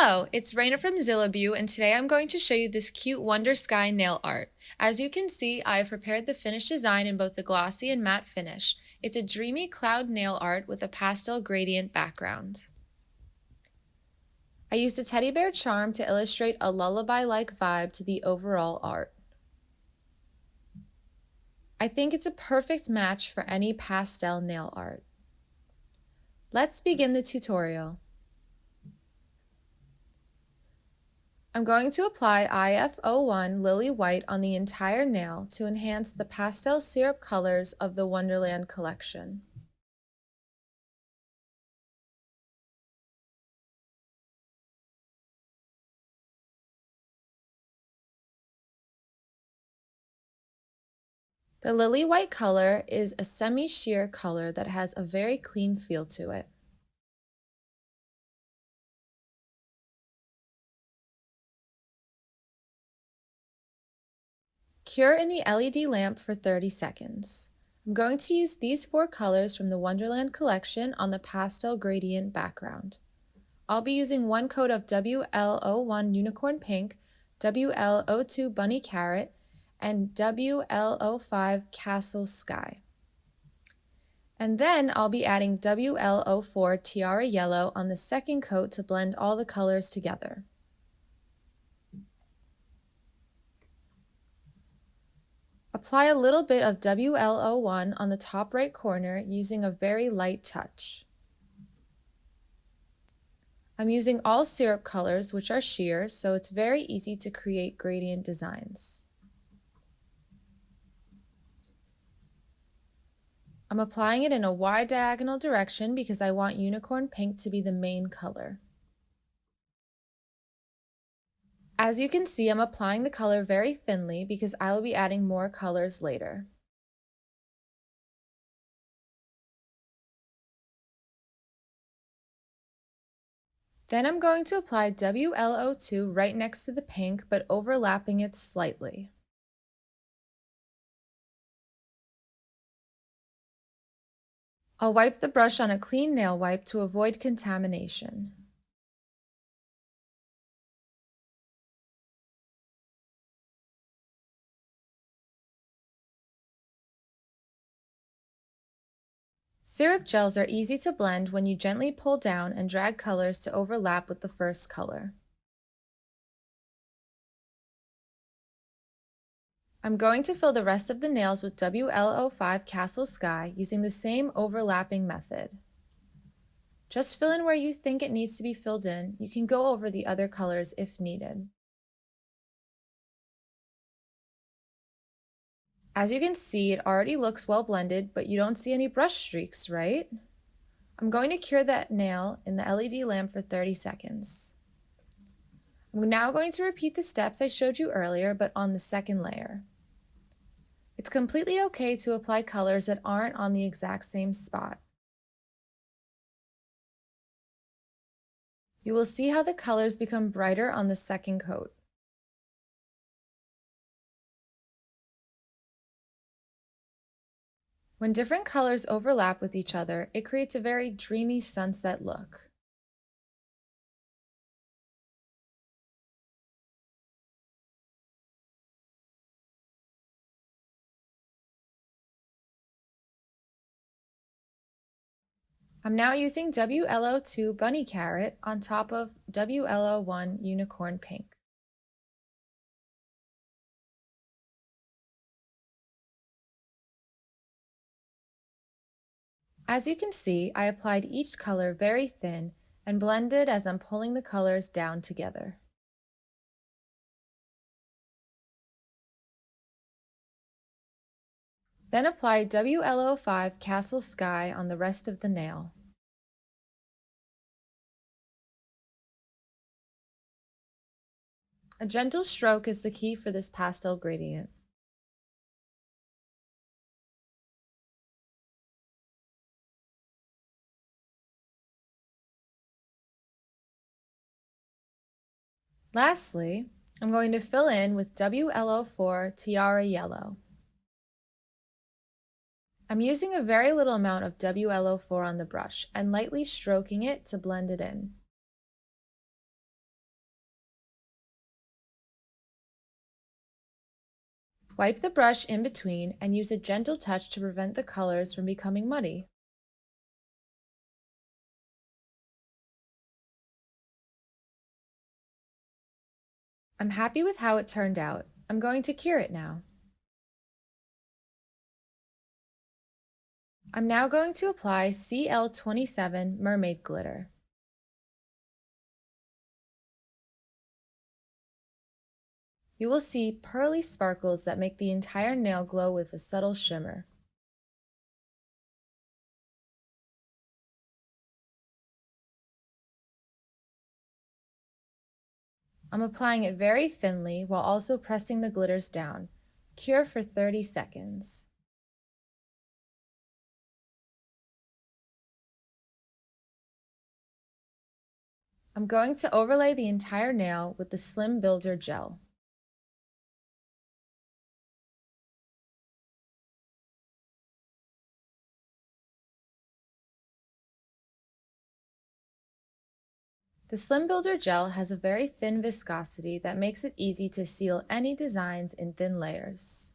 Hello, it's Raina from Zillabue, and today I'm going to show you this cute Wonder Sky nail art. As you can see, I have prepared the finished design in both the glossy and matte finish. It's a dreamy cloud nail art with a pastel gradient background. I used a teddy bear charm to illustrate a lullaby-like vibe to the overall art. I think it's a perfect match for any pastel nail art. Let's begin the tutorial. I'm going to apply IF01 Lily White on the entire nail to enhance the pastel syrup colors of the Wonderland collection. The Lily White color is a semi-sheer color that has a very clean feel to it. Cure in the LED lamp for 30 seconds. I'm going to use these four colors from the Wonderland collection on the pastel gradient background. I'll be using one coat of WL01 Unicorn Pink, WL02 Bunny Carrot, and WL05 Castle Sky. And then I'll be adding WL04 Tiara Yellow on the second coat to blend all the colors together. Apply a little bit of WL01 on the top right corner using a very light touch. I'm using all syrup colors, which are sheer, so it's very easy to create gradient designs. I'm applying it in a wide diagonal direction because I want Unicorn Pink to be the main color. As you can see, I'm applying the color very thinly because I will be adding more colors later. Then I'm going to apply WL02 right next to the pink, but overlapping it slightly. I'll wipe the brush on a clean nail wipe to avoid contamination. Syrup gels are easy to blend when you gently pull down and drag colors to overlap with the first color. I'm going to fill the rest of the nails with WL05 Castle Sky using the same overlapping method. Just fill in where you think it needs to be filled in. You can go over the other colors if needed. As you can see, it already looks well blended, but you don't see any brush streaks, right? I'm going to cure that nail in the LED lamp for 30 seconds. I'm now going to repeat the steps I showed you earlier, but on the second layer. It's completely okay to apply colors that aren't on the exact same spot. You will see how the colors become brighter on the second coat. When different colors overlap with each other, it creates a very dreamy sunset look. I'm now using WL02 Bunny Carrot on top of WL01 Unicorn Pink. As you can see, I applied each color very thin and blended as I'm pulling the colors down together. Then apply WL05 Castle Sky on the rest of the nail. A gentle stroke is the key for this pastel gradient. Lastly, I'm going to fill in with WL04 Tiara Yellow. I'm using a very little amount of WL04 on the brush and lightly stroking it to blend it in. Wipe the brush in between and use a gentle touch to prevent the colors from becoming muddy. I'm happy with how it turned out. I'm going to cure it now. I'm now going to apply CL27 Mermaid Glitter. You will see pearly sparkles that make the entire nail glow with a subtle shimmer. I'm applying it very thinly while also pressing the glitters down. Cure for 30 seconds. I'm going to overlay the entire nail with the Slim Builder Gel. The Slim Builder Gel has a very thin viscosity that makes it easy to seal any designs in thin layers.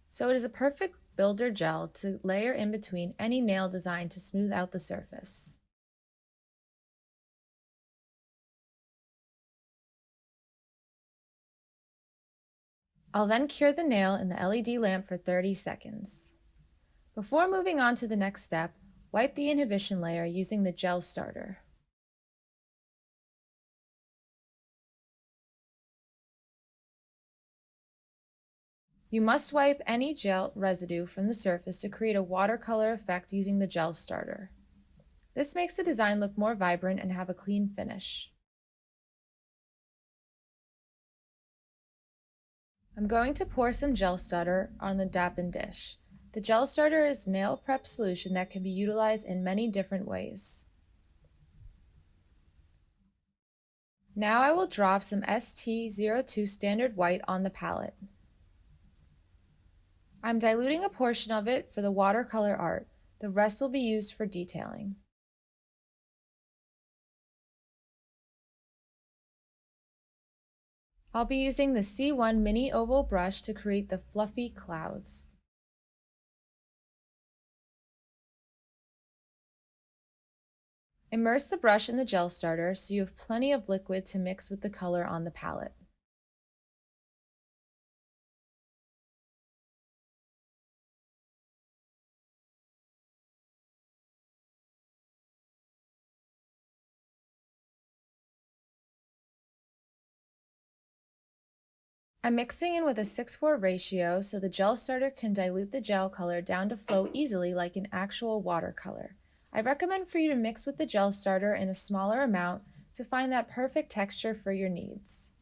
So it is a perfect builder gel to layer in between any nail design to smooth out the surface. I'll then cure the nail in the LED lamp for 30 seconds. Before moving on to the next step, wipe the inhibition layer using the gel starter. You must wipe any gel residue from the surface to create a watercolor effect using the gel starter. This makes the design look more vibrant and have a clean finish. I'm going to pour some gel starter on the dampened dish. The gel starter is nail prep solution that can be utilized in many different ways. Now I will drop some ST02 Standard White on the palette. I'm diluting a portion of it for the watercolor art. The rest will be used for detailing. I'll be using the C1 mini oval brush to create the fluffy clouds. Immerse the brush in the gel starter so you have plenty of liquid to mix with the color on the palette. I'm mixing in with a 6:4 ratio so the gel starter can dilute the gel color down to flow easily like an actual watercolor. I recommend for you to mix with the gel starter in a smaller amount to find that perfect texture for your needs.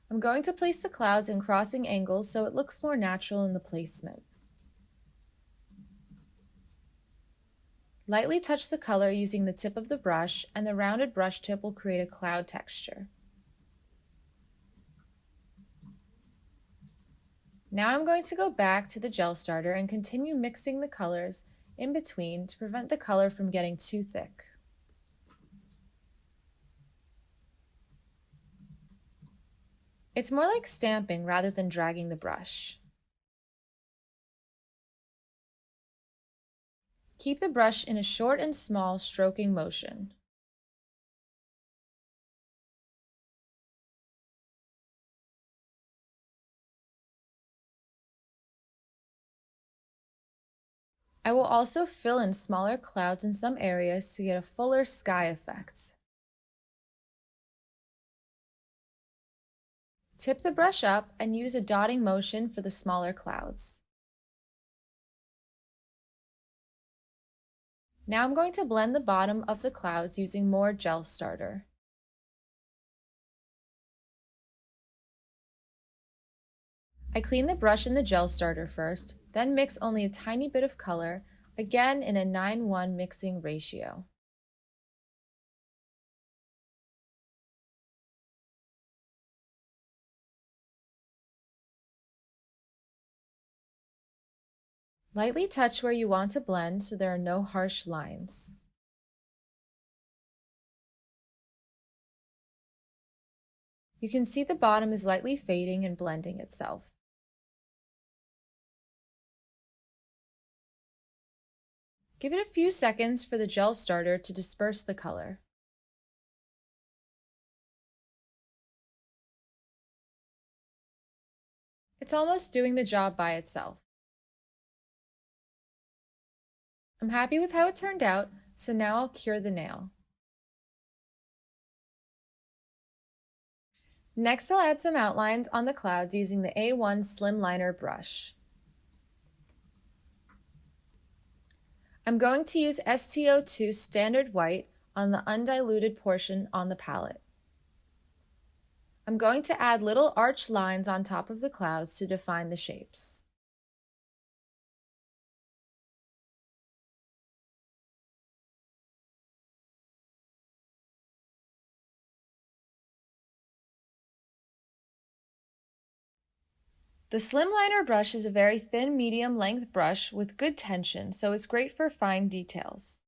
I'm going to place the clouds in crossing angles so it looks more natural in the placement. Lightly touch the color using the tip of the brush, and the rounded brush tip will create a cloud texture. Now I'm going to go back to the gel starter and continue mixing the colors in between to prevent the color from getting too thick. It's more like stamping rather than dragging the brush. Keep the brush in a short and small stroking motion. I will also fill in smaller clouds in some areas to get a fuller sky effect. Tip the brush up and use a dotting motion for the smaller clouds. Now I'm going to blend the bottom of the clouds using more gel starter. I clean the brush in the gel starter first, then mix only a tiny bit of color, again in a 9:1 mixing ratio. Lightly touch where you want to blend so there are no harsh lines. You can see the bottom is lightly fading and blending itself. Give it a few seconds for the gel starter to disperse the color. It's almost doing the job by itself. I'm happy with how it turned out, so now I'll cure the nail. Next, I'll add some outlines on the clouds using the A1 Slim Liner brush. I'm going to use STO2 Standard White on the undiluted portion on the palette. I'm going to add little arch lines on top of the clouds to define the shapes. The Slim Liner brush is a very thin medium length brush with good tension, so it's great for fine details.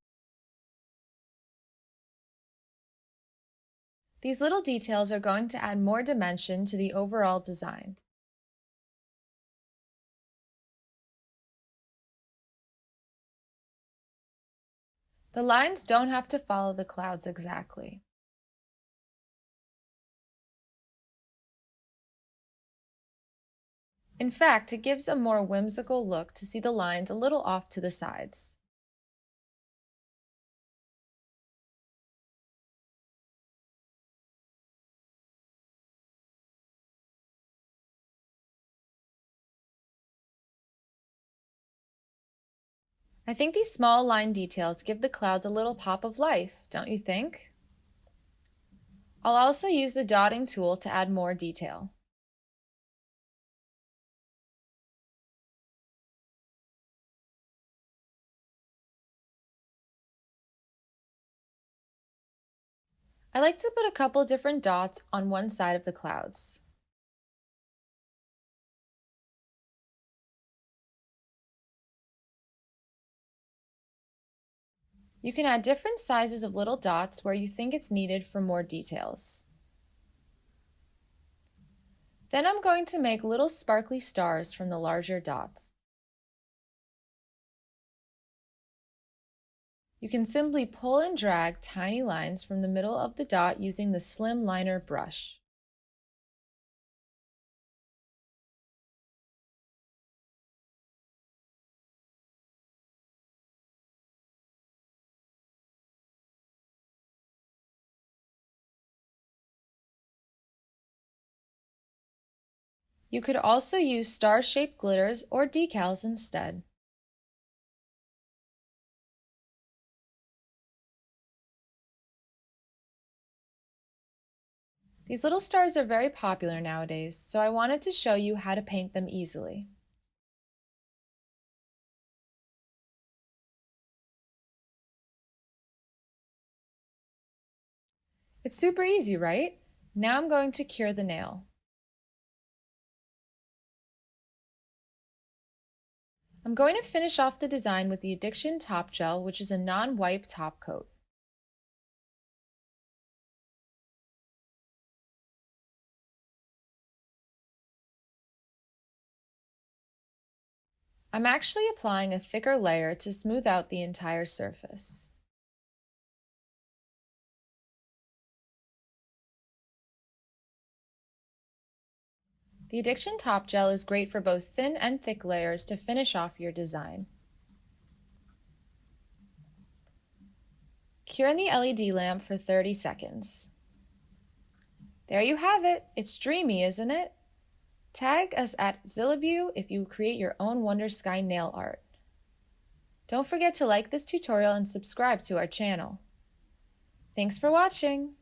These little details are going to add more dimension to the overall design. The lines don't have to follow the clouds exactly. In fact, it gives a more whimsical look to see the lines a little off to the sides. I think these small line details give the clouds a little pop of life, don't you think? I'll also use the dotting tool to add more detail. I like to put a couple different dots on one side of the clouds. You can add different sizes of little dots where you think it's needed for more details. Then I'm going to make little sparkly stars from the larger dots. You can simply pull and drag tiny lines from the middle of the dot using the Slim Liner brush. You could also use star-shaped glitters or decals instead. These little stars are very popular nowadays, so I wanted to show you how to paint them easily. It's super easy, right? Now I'm going to cure the nail. I'm going to finish off the design with the Addiction Top Gel, which is a non-wipe top coat. I'm actually applying a thicker layer to smooth out the entire surface. The Addiction Top Gel is great for both thin and thick layers to finish off your design. Cure in the LED lamp for 30 seconds. There you have it! It's dreamy, isn't it? Tag us at Zillabu if you create your own Wonder Sky nail art. Don't forget to like this tutorial and subscribe to our channel. Thanks for watching!